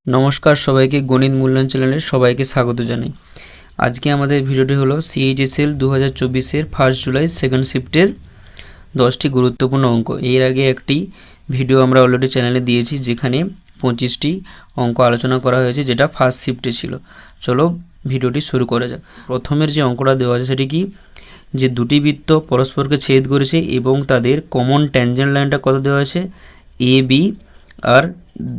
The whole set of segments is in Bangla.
নমস্কার সবাইকে, গণিত মূল্যায়ন চ্যানেলে সবাইকে স্বাগত জানাই। আজকে আমাদের ভিডিওটি হলো সিএইচএসএল 2024-এর 1 জুলাই সেকেন্ড শিফটের 10টি গুরুত্বপূর্ণ অঙ্ক। এর আগে একটি ভিডিও আমরা অলরেডি চ্যানেলে দিয়েছি, যেখানে 25টি অঙ্ক আলোচনা করা হয়েছে, যেটা ফার্স্ট শিফটে ছিল। চলো ভিডিওটি শুরু করা যাক। প্রথমের যে অঙ্কটা দেওয়া আছে সেটি কি, যে দুটি বৃত্ত পরস্পরকে ছেদ করেছে এবং তাদের কমন ট্যানজেন্ট লাইনটা কত দেওয়া আছে, এ বি। আর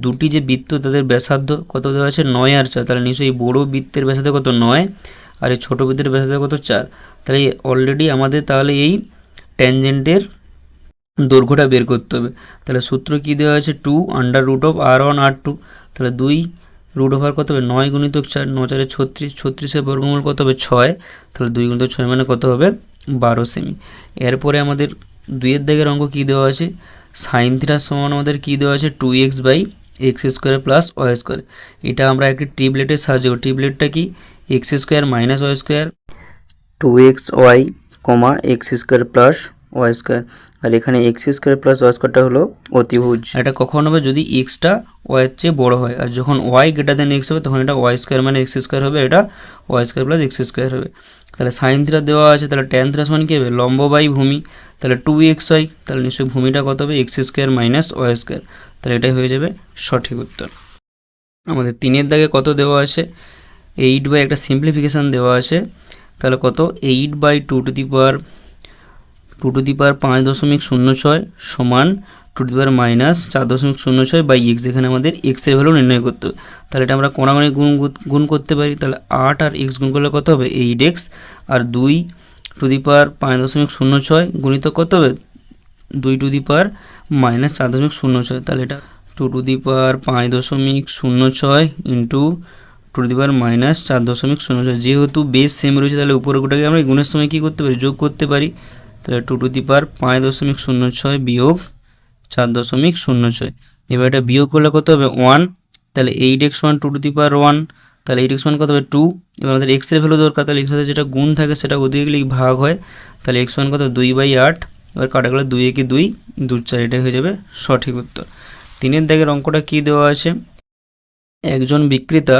দুটি যে বৃত্ত তাদের ব্যাসার্ধ কত দেওয়া আছে, 9 আর 4। তাহলে নিশ্চয়ই বড় বৃত্তের ব্যাসার্ধ কত, 9, আর এই ছোটো বৃত্তের ব্যাসার্ধ কত, 4। তাহলে অলরেডি আমাদের তাহলে এই ট্যানজেন্টের দৈর্ঘ্যটা বের করতে হবে। তাহলে সূত্র কি দেওয়া আছে, 2√r1 r2। তাহলে 2√r কত হবে, 9 গুণিতক 4, 9 4 36, 36-এর বর্গমূল কত হবে, 6। তাহলে 2 গুণিতক 6 মানে কত হবে, 12 সেমি। এরপরে আমাদের 2-এর দাগের অঙ্ক কী দেওয়া আছে, সাইন থিটা সমান আমাদের কী দেওয়া আছে, 2x/x² প্লাস y²। এটা আমরা একটি ট্রিপলেটের সাহায্যে, ট্রিপলেটটা কি, x² minus y², 2xy, x² plus y²। আর এখানে x² প্লাস y²টা হলো অতিভুজ। এটা কখন হবে, যদি এক্সটা ওয়াইয়ের চেয়ে বড় হয়, আর যখন y গ্রেটার দেন এক্স হবে তখন এটা y² মানে x² হবে, এটা y² প্লাস x² হবে। তাহলে সাইন থিটা দেওয়া আছে, তাহলে ট্যান থিটা সমান কী হবে, লম্ব বাই ভূমি। তাহলে 2xy, তাহলে নিশ্চয়ই ভূমিটা কত হবে, x² মাইনাস y²। তাহলে এটাই হয়ে যাবে সঠিক উত্তর। আমাদের 3-এর দাগে কত দেওয়া আছে, 8 বাই একটা সিম্পলিফিকেশান দেওয়া আছে। তাহলে কত, 8/2^5.06 সমান 2^-4.06 বাই এক্স, যেখানে আমাদের এক্সের ভ্যালু নির্ণয় করতে হবে। তাহলে এটা আমরা কোণাগুণি গুণ করতে পারি। তাহলে 8 আর এক্স গুণ করলে কত হবে, 8x, আর 2^5.06 গুণিত কত হবে, 2^-4.06। তাহলে এটা 2^5.06 ইন্টু 2^-4.06। যেহেতু বেস সেম রয়েছে, তাহলে উপরেরটাকে আমরা গুণের সময় কী করতে পারি, যোগ করতে পারি। তাহলে 2^5.06 বিয়োগ 4.06। এবার এটা বিয়োগ করলে কত হবে, 1। তাহলে 8x = 2^1, তাহলে 8x মান কত হবে, 2। এবার আমাদের এক্সের ভ্যালু দরকার, তাহলে এক্সের সাথে যেটা গুণ থাকে সেটা ওদিকে গেলে ভাগ হয়। তাহলে x মান কত, 2/8। এবার কাটা গেলে 2 একে 2, 2 4, এটাই হয়ে যাবে সঠিক উত্তর। 3-এর দাগের অঙ্কটা কী দেওয়া আছে, একজন বিক্রেতা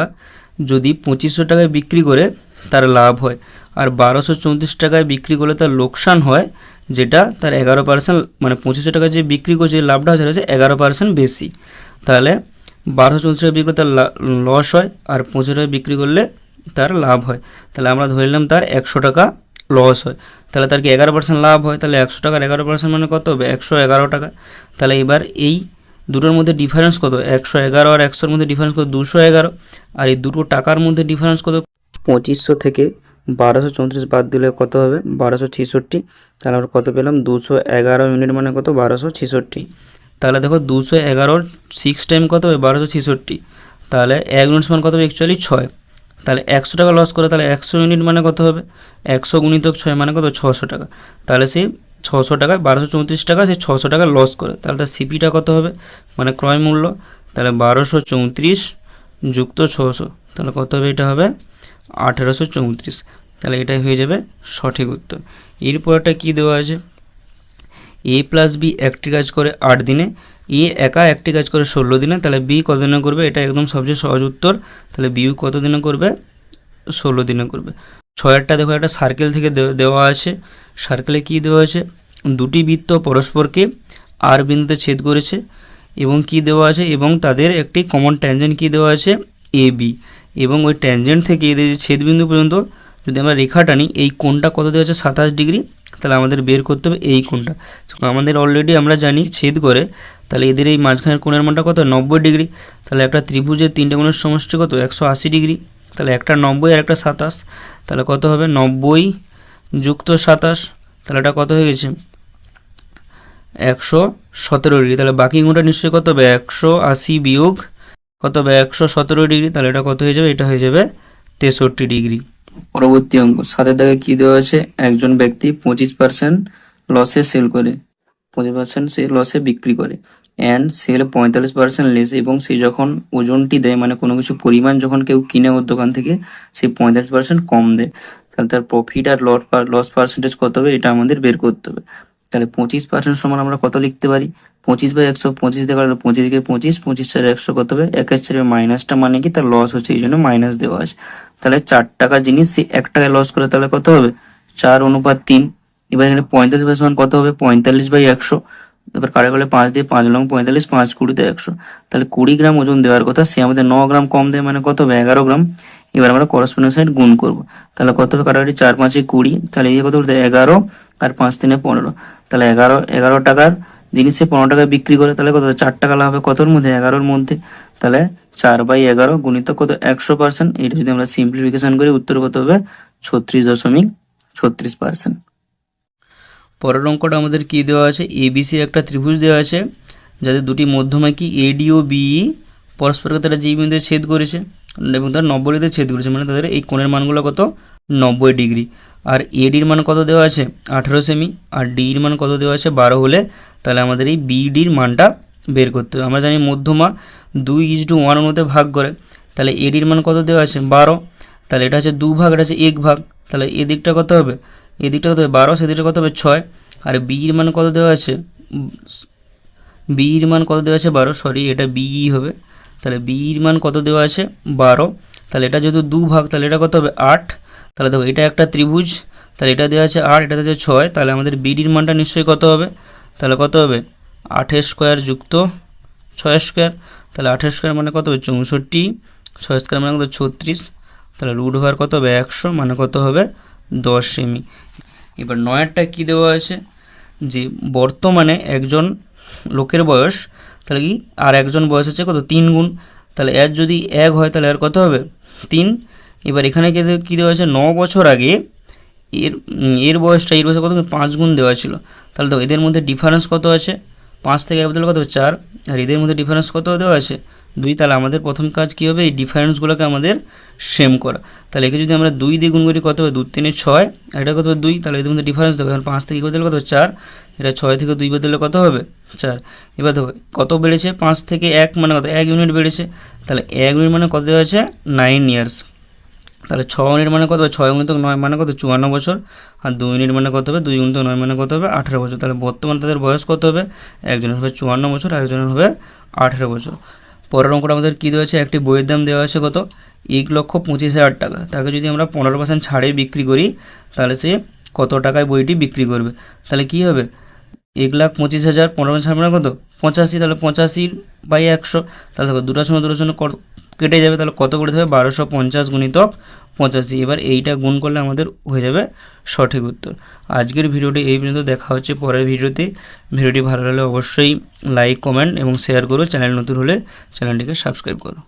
যদি 2500 টাকায় বিক্রি করে তার লাভ হয়, আর 1234 টাকায় বিক্রি করলে তার লোকসান হয়, যেটা তার 11%, মানে 2500 টাকায় যে বিক্রি করছে লাভটা হচ্ছে 11% বেশি। তাহলে 1234 টাকা বিক্রি করলে তার লস হয়, আর 2500 টাকায় বিক্রি করলে তার লাভ হয়। তাহলে আমরা ধরে নিলাম তার 100 টাকা লস হয়। তাহলে তার কি 11% লাভ হয়, তাহলে 100 টাকার 11% মানে কত হবে, 111 টাকা। তাহলে এবার এই দুটোর মধ্যে ডিফারেন্স কত, 111 আর 100-এর মধ্যে ডিফারেন্স কত, 211। আর এই দুটো টাকার মধ্যে ডিফারেন্স কত, 2500 থেকে 1234 বাদ দিলে কত হবে, 1266। তাহলে আমরা কত পেলাম, 211 ইউনিট মানে কত, 1266। তাহলে দেখো 211-র 6 টাইম কত হবে, 1266। তাহলে 1 ইউনিট সমান কত হবে, অ্যাকচুয়ালি 6। তাহলে 100 টাকা লস করে, তাহলে 100 ইউনিট মানে কত হবে, 100 গুণিতক 6 মানে কত, 600 টাকা। তাহলে সে 600 টাকায় 1234 টাকা সে 600 টাকা লস করে। তাহলে তার সিপিটা কত হবে, মানে ক্রয় মূল্য। তাহলে 1234 যুক্ত 600, তাহলে কত হবে, এটা হবে 1834। তাহলে এটাই হয়ে যাবে সঠিক উত্তর। এরপরটা কী দেওয়া আছে, a+b একটি কাজ করে 8 দিনে, এ একা একটি কাজ করে 16 দিনে। তাহলে বি কত দিনে করবে, এটা একদম সবচেয়ে সহজ উত্তর। তাহলে বি কত দিনে করবে, 16 দিনে করবে। 6-এরটা দেখো, একটা সার্কেল থেকে দেওয়া আছে। সার্কেলে কি দেওয়া আছে, দুটি বৃত্ত পরস্পরকে আর বিন্দুতে ছেদ করেছে এবং কি দেওয়া আছে, এবং তাদের একটি কমন ট্যানজেন্ট কি দেওয়া আছে, এ বি। এবং ওই ট্যানজেন্ট থেকে এদের যে ছেদবিন্দু পর্যন্ত যদি আমরা রেখা টানি, এই কোণটা কত দেওয়া আছে, 27 ডিগ্রি। তাহলে আমাদের বের করতে হবে এই কোণটা। আমাদের অলরেডি আমরা জানি ছেদ করে, তাহলে এদের এই মাঝখানের কোণের মানটা কত, 90 ডিগ্রি। তাহলে একটা ত্রিভুজের 3টে কোণের সমষ্টি কত, 180 ডিগ্রি। তাহলে একটা 90 আর একটা 27, তাহলে কত হবে, 90 যুক্ত 27। তাহলে এটা কত হয়ে গেছে, 117 ডিগ্রি। তাহলে বাকি কোণটা নিশ্চয়ই কত হবে, 180 বিয়োগ কত হবে, 117 ডিগ্রি। তাহলে এটা কত হয়ে যাবে, এটা হয়ে যাবে 63 ডিগ্রি। পরবর্তী অঙ্ক 7-এর দাগে কি দেওয়া আছে, একজন ব্যক্তি 25% লসে সেল করে, 25% সে লসে বিক্রি করে, অ্যান্ড সেল 45% লেস। এবং সে যখন ওজনটি দেয়, মানে কোনো কিছু পরিমাণ যখন কেউ কিনে ওর দোকান থেকে, সে 45% কম দেয়। তাহলে তার প্রফিট আর লস পার্সেন্টেজ কত হবে, এটা আমাদের বের করতে হবে। তাহলে 25% সমান আমরা কত লিখতে পারি? 25/100, 25 দিয়ে কাটলে 25 25 4 100 কত হবে? 1 মাইনাসটা মানে কি তার লস হচ্ছে, এই জন্য মাইনাস দেওয়া আছে। তাহলে 4 টাকার জিনিস সে 1 টাকায় লস করে, তাহলে কত হবে? 4:3। এবার এখানে 45 সমান কত হবে? 45/100। এবার কারে করলে 5 দিয়ে 5 লং 45, 5 20 100। তাহলে 20 গ্রাম ওজন দেওয়ার কথা, সে আমাদের 9 গ্রাম কম দেয়, মানে কত হবে? 11 গ্রাম। এবার আমরা করসপন্ডিং সাইড গুণ করব। তাহলে কত হবে? কাটাকাটি 4 5 20, তাহলে এই কত বলতে 11 আর 5 3 15। তাহলে 11 টাকার জিনিস সে 15 টাকায় বিক্রি করে, তাহলে কত? 4 টাকা লাভ হবে কতর মধ্যে? 11-র মধ্যে। তাহলে 4/11 গুণিত কত? 100%। এটা যদি আমরা সিম্পলিফিকেশন করি উত্তর কত হবে? 36.36%। পরের অঙ্কটা আমাদের কি দেওয়া আছে? এবিসি একটা ত্রিভুজ দেওয়া আছে, যাদের দুটি মধ্যমা কি এডি ও বিই পরস্পরকে তারা যে বিন্দুতে ছেদ করেছে এবং তারা 90 ডিগ্রিতে ছেদ করেছে, মানে তাদের এই কোণের মানগুলো কত? 90 ডিগ্রি। আর এডির মান কত দেওয়া আছে? 18 সেমি। আর ডির মান কত দেওয়া আছে? 12 হলে তাহলে আমাদের এই বিডির মানটা বের করতে হবে। আমরা জানি মধ্যমা 2:1 মধ্যে ভাগ করে, তাহলে এডির মান কত দেওয়া আছে? 12। তাহলে এটা হচ্ছে 2 ভাগ, এটা হচ্ছে 1 ভাগ। তাহলে এদিকটা কত হবে? এদিকটা কত হবে? 12, সেদিকটা কত হবে? 6। আর বিইর মান কত দেওয়া আছে? বিইর মান কত দেওয়া আছে? 12, সরি এটা বিই হবে। তাহলে বিইর মান কত দেওয়া আছে? 12। তাহলে এটা যেহেতু 2 ভাগ, তাহলে এটা কত হবে? 8। তাহলে দেখো এটা একটা ত্রিভুজ, তাহলে এটা দেওয়া আছে 8, এটা দেওয়া আছে 6, তাহলে আমাদের বিডির মানটা নিশ্চয়ই কত হবে? তাহলে কত হবে? 8 স্কোয়ার যুক্ত 6 স্কোয়ার। তাহলে 8 স্কোয়ার মানে কত হবে? 64, 6 স্কোয়ার মানে কত? 36। তাহলে রুট ওভার কত হবে? 100, মানে কত হবে? 10 সেমি। এবার 9-এরটা কী দেওয়া আছে? যে বর্তমানে একজন লোকের বয়স, তাহলে কি আর একজন বয়স হচ্ছে কত? 3 গুণ। তাহলে এর যদি 1 হয় তাহলে আর কত হবে? 3। এবার এখানে কী দেওয়া আছে? 9 বছর আগে এর বয়সটা এর বয়সে কত? 5 গুণ দেওয়া ছিল। তাহলে দেখো এদের মধ্যে ডিফারেন্স কত আছে? 5 থেকে 1 বদলে কত হবে? 4। আর এদের মধ্যে ডিফারেন্স কত দেওয়া আছে? 2। তাহলে আমাদের প্রথম কাজ কী হবে? এই ডিফারেন্সগুলোকে আমাদের সেম করা। তাহলে একে যদি আমরা 2 দিয়ে গুণ করি কত হবে? 2 3 6, আর এটা কত হবে? 2। তাহলে এদের মধ্যে ডিফারেন্স দেখো, এখন 5 থেকে বদলে কত হবে? 4। এটা 6 থেকে 2 বদলে কত হবে? 4। এবার দেখো কত বেড়েছে? 5 থেকে 1 মানে কত? 1 ইউনিট বেড়েছে। তাহলে 1 ইউনিট মানে কত দেওয়া আছে? 9 ইয়ার্স। তাহলে 6 ইউনিট মানে কত হবে? 6 গুণিত 9 মানে কত? 54 বছর। আর 2 ইউনিট মানে কত হবে? 2 গুণিত 9 মানে কত হবে? 18 বছর। তাহলে বর্তমানে তাদের বয়স কত হবে? একজনের হবে 54 বছর, আরেকজনের হবে 18 বছর। পরের অঙ্কটা আমাদের কী দেওয়া আছে? একটি বইয়ের দাম দেওয়া আছে কত? 1,25,000 টাকা। তাকে যদি আমরা 15% ছাড়ে বিক্রি করি, তাহলে সে কত টাকায় বইটি বিক্রি করবে? তাহলে কী হবে? 1,25,000, 15% ছাড় মানে কত? 85। তাহলে 85/100। তাহলে দেখো দুটার সময় কেটে যাবে, তাহলে কত করে দেবে? 1250 গুণিতক 85। এবার এইটা গুণ করলে আমাদের হয়ে যাবে সঠিক উত্তর। আজকের ভিডিওটি এই পর্যন্ত, দেখা হচ্ছে পরের ভিডিওতে। ভিডিওটি ভালো লাগলে অবশ্যই লাইক, কমেন্ট এবং শেয়ার করো। চ্যানেল নতুন হলে চ্যানেলটিকে সাবস্ক্রাইব করো।